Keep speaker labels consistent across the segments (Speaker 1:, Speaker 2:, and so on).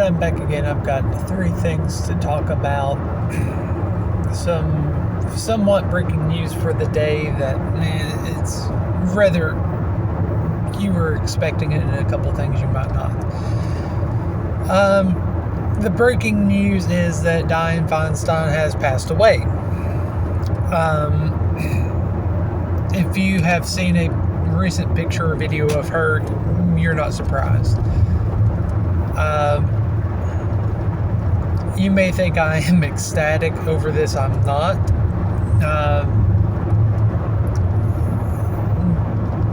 Speaker 1: I'm back again. I've got 3 things to talk about. Some somewhat breaking news for the day that it's rather you were expecting it, and a couple things you might not. The breaking news is that Dianne Feinstein has passed away. If you have seen a recent picture or video of her, you're not surprised. You may think I am ecstatic over this. I'm not.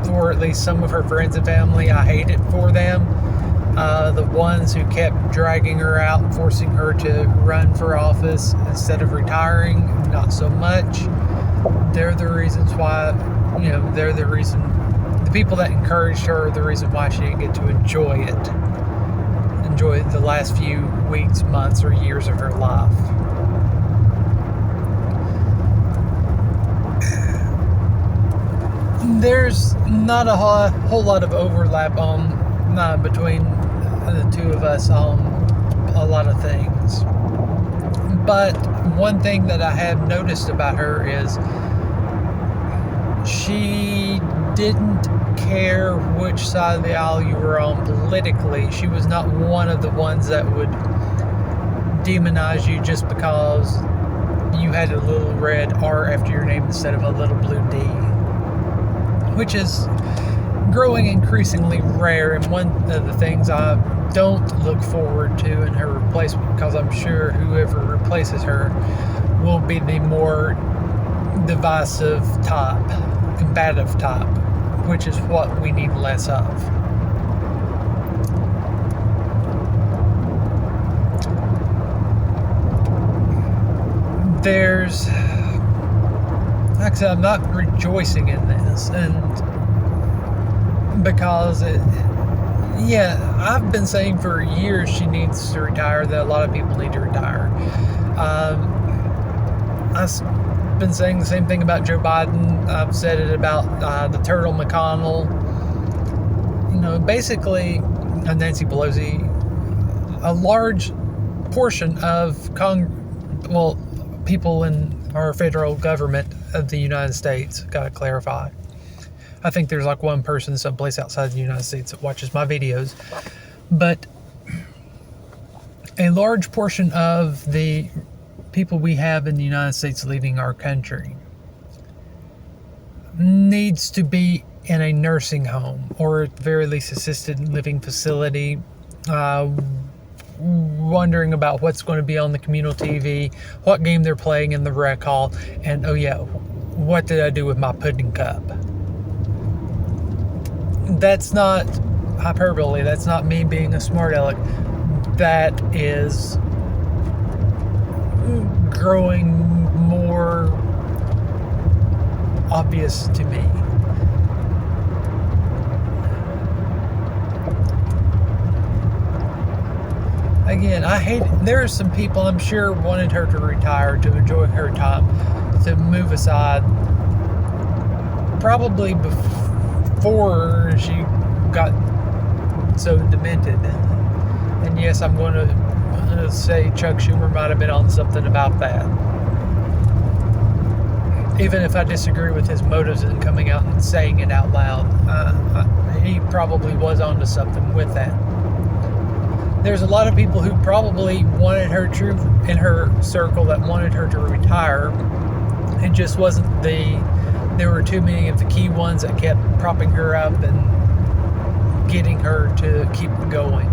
Speaker 1: For at least some of her friends and family, I hate it for them. The ones who kept dragging her out and forcing her to run for office instead of retiring, not so much. They're the reasons why, they're the reason. The people that encouraged her are the reason why she didn't get to enjoy the last few weeks, months, or years of her life. There's not a whole lot of overlap between the two of us on a lot of things. But one thing that I have noticed about her is she didn't care which side of the aisle you were on politically. She was not one of the ones that would demonize you just because you had a little red R after your name instead of a little blue D, which is growing increasingly rare, and one of the things I don't look forward to in her replacement, because I'm sure whoever replaces her will be the more divisive type, combative type, which is what we need less of. Like I said, I'm not rejoicing in this, and because I've been saying for years she needs to retire, that a lot of people need to retire. I've been saying the same thing about Joe Biden. I've said it about the Turtle McConnell. Basically, Nancy Pelosi. A large portion of people in our federal government of the United States, gotta clarify. I think there's like one person someplace outside the United States that watches my videos, but a large portion of the people we have in the United States leaving our country needs to be in a nursing home, or at the very least assisted living facility, wondering about what's going to be on the communal TV, what game they're playing in the rec hall, and what did I do with my pudding cup? That's not hyperbole. That's not me being a smart aleck. That is growing more obvious to me. Again, I hate it. There are some people I'm sure wanted her to retire, to enjoy her time, to move aside, probably before she got so demented. And yes, I'm going to say Chuck Schumer might have been on something about that. Even if I disagree with his motives in coming out and saying it out loud, he probably was onto something with that. There's a lot of people who probably wanted her in her circle that wanted her to retire. It just wasn't there were too many of the key ones that kept propping her up and getting her to keep going.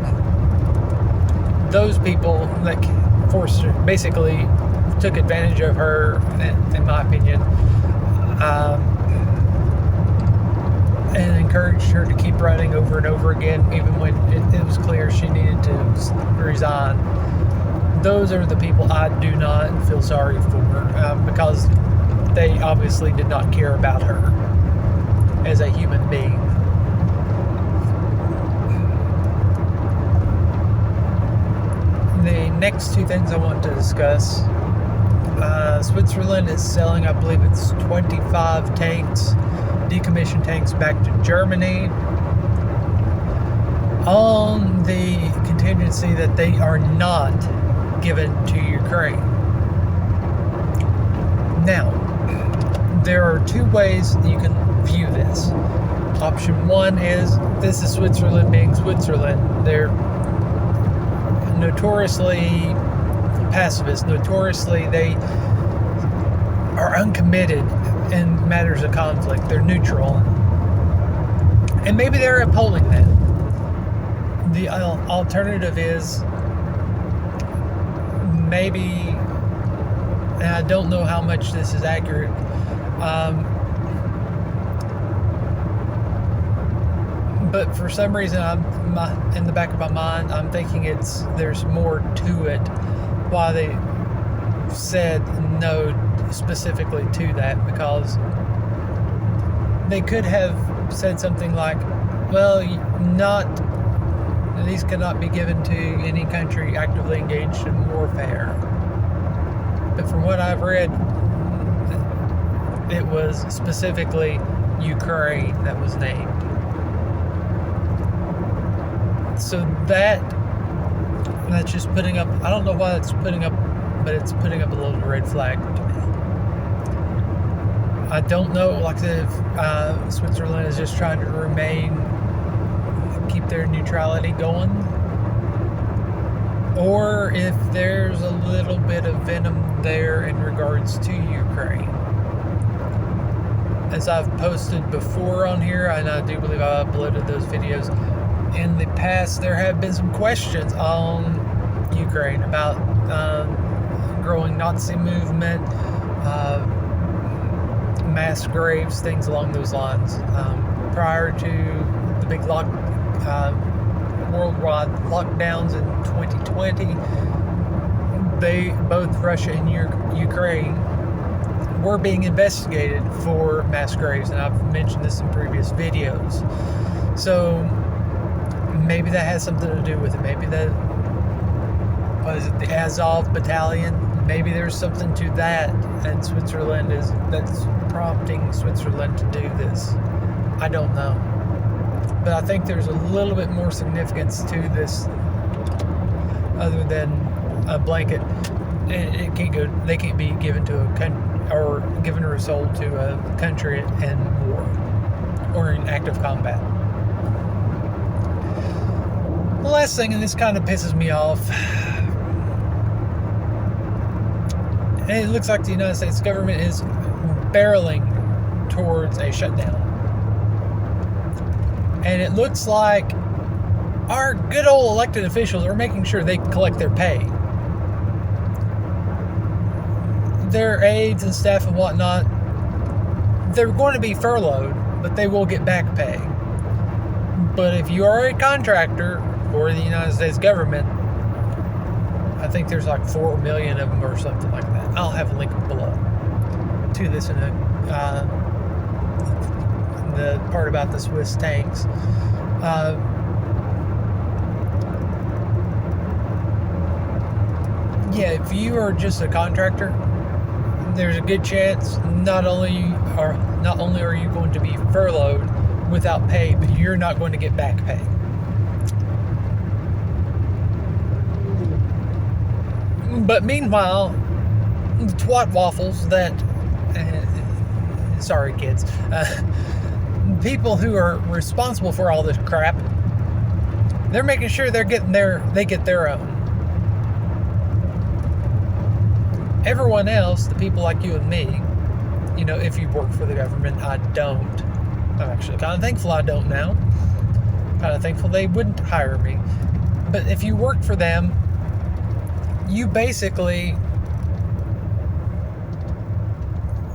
Speaker 1: Those people that forced her, basically took advantage of her, in my opinion, and encouraged her to keep running over and over again, even when it was clear she needed to resign. Those are the people I do not feel sorry for, because they obviously did not care about her as a human being. The next 2 things I want to discuss. Switzerland is selling, I believe it's 25 tanks, decommissioned tanks, back to Germany on the contingency that they are not given to Ukraine. Now, there are two ways that you can view this. Option one is this is Switzerland being Switzerland. They're notoriously pacifist. Notoriously, they are uncommitted in matters of conflict. They're neutral. And maybe they're upholding that. The alternative is maybe, and I don't know how much this is accurate, but for some reason, in the back of my mind, I'm thinking there's more to it. Why they said no specifically to that, because they could have said something like, well, these cannot be given to any country actively engaged in warfare. But from what I've read, it was specifically Ukraine that was named. So that's just putting up, I don't know why it's putting up, but it's putting up a little red flag to me. I don't know, like if Switzerland is just trying to keep their neutrality going, or if there's a little bit of venom there in regards to Ukraine. As I've posted before on here, and I do believe I uploaded those videos in the past, there have been some questions on Ukraine about growing Nazi movement, mass graves, things along those lines. Prior to the big worldwide lockdowns in 2020, both Russia and Ukraine were being investigated for mass graves, and I've mentioned this in previous videos. So maybe that has something to do with it. Maybe the Azov battalion, maybe there's something to that, and that's prompting Switzerland to do this. I don't know. But I think there's a little bit more significance to this other than a blanket. It can't go. They can't be given to a country or given or sold to a country in war or in active combat. The last thing, and this kind of pisses me off, and it looks like the United States government is barreling towards a shutdown. And it looks like our good old elected officials are making sure they collect their pay. Their aides and staff and whatnot, they're going to be furloughed, but they will get back pay. But if you are a contractor for the United States government, I think there's like 4 million of them or something like that. I'll have a link below to this in the part about the Swiss tanks. If you are just a contractor, there's a good chance not only are you going to be furloughed without pay, but you're not going to get back pay. But meanwhile, the twat waffles that, sorry kids, people who are responsible for all this crap, they're making sure they get their own. Everyone else, the people like you and me, if you work for the government, I don't. I'm actually kind of thankful I don't now. Kind of thankful they wouldn't hire me. But if you work for them, you basically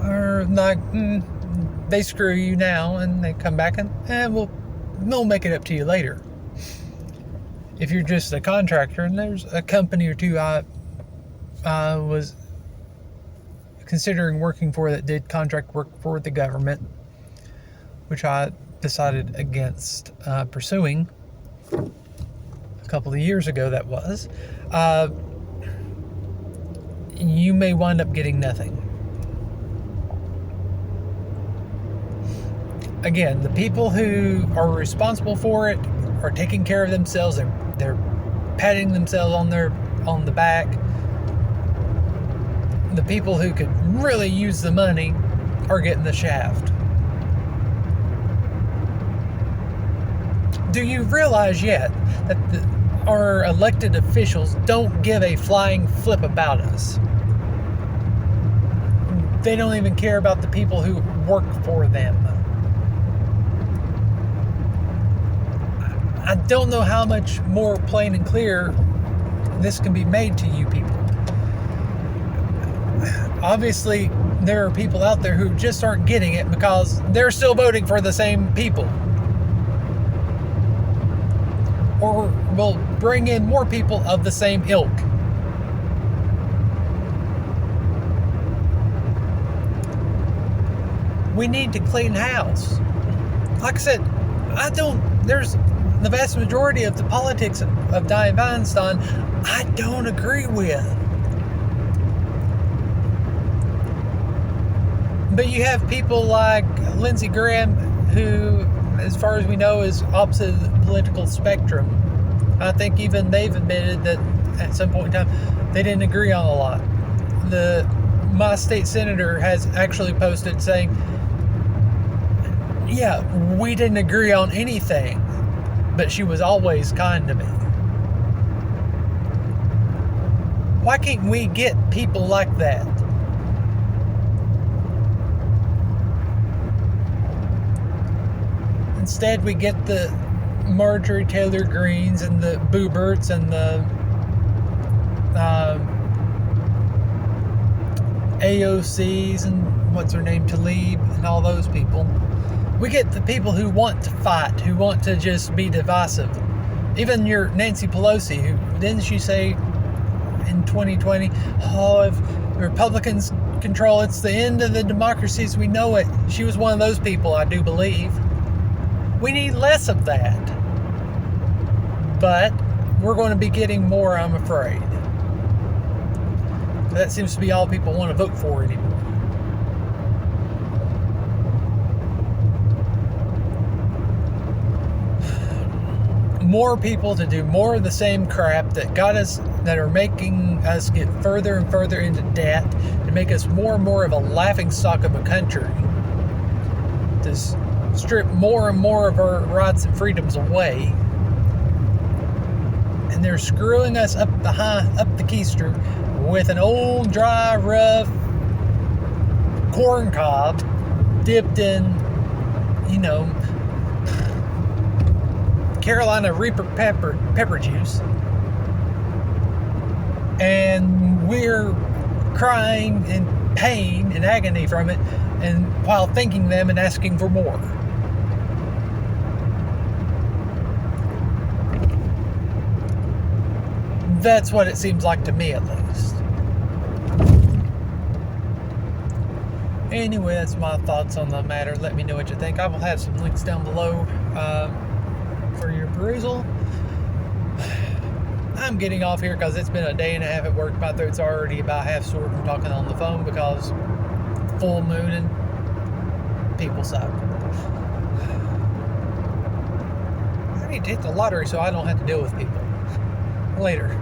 Speaker 1: are like, they screw you now, and they come back and we'll make it up to you later. If you're just a contractor, and there's a company or two I was considering working for that did contract work for the government, which I decided against pursuing a couple of years ago, that was. You may wind up getting nothing. Again, the people who are responsible for it are taking care of themselves. They're patting themselves on the back. The people who could really use the money are getting the shaft. Do you realize yet that our elected officials don't give a flying flip about us? They don't even care about the people who work for them. I don't know how much more plain and clear this can be made to you people. Obviously, there are people out there who just aren't getting it because they're still voting for the same people. Or we'll bring in more people of the same ilk. We need to clean house. Like I said, there's the vast majority of the politics of Dianne Feinstein I don't agree with. But you have people like Lindsey Graham, who, as far as we know, is opposite of the political spectrum. I think even they've admitted that at some point in time they didn't agree on a lot. My state senator has actually posted saying, yeah, we didn't agree on anything, but she was always kind to me. Why can't we get people like that? Instead, we get the Marjorie Taylor Greens and the Booberts and the AOCs and what's her name, Tlaib, and all those people. We get the people who want to fight, who want to just be divisive. Even your Nancy Pelosi, who didn't she say in 2020, oh, if Republicans control, it's the end of the democracy as we know it. She was one of those people, I do believe. We need less of that. But we're going to be getting more, I'm afraid. That seems to be all people want to vote for anymore. More people to do more of the same crap that are making us get further and further into debt, to make us more and more of a laughingstock of a country, to strip more and more of our rights and freedoms away. And they're screwing us up the keister with an old, dry, rough corn cob dipped in, Carolina Reaper pepper juice. And we're crying in pain and agony from it, and while thanking them and asking for more. That's what it seems like to me, at least. Anyway, that's my thoughts on the matter. Let me know what you think. I will have some links down below for your perusal. I'm getting off here because it's been a day and a half at work. My throat's already about half sore from talking on the phone because full moon and people suck. I need to hit the lottery so I don't have to deal with people. Later.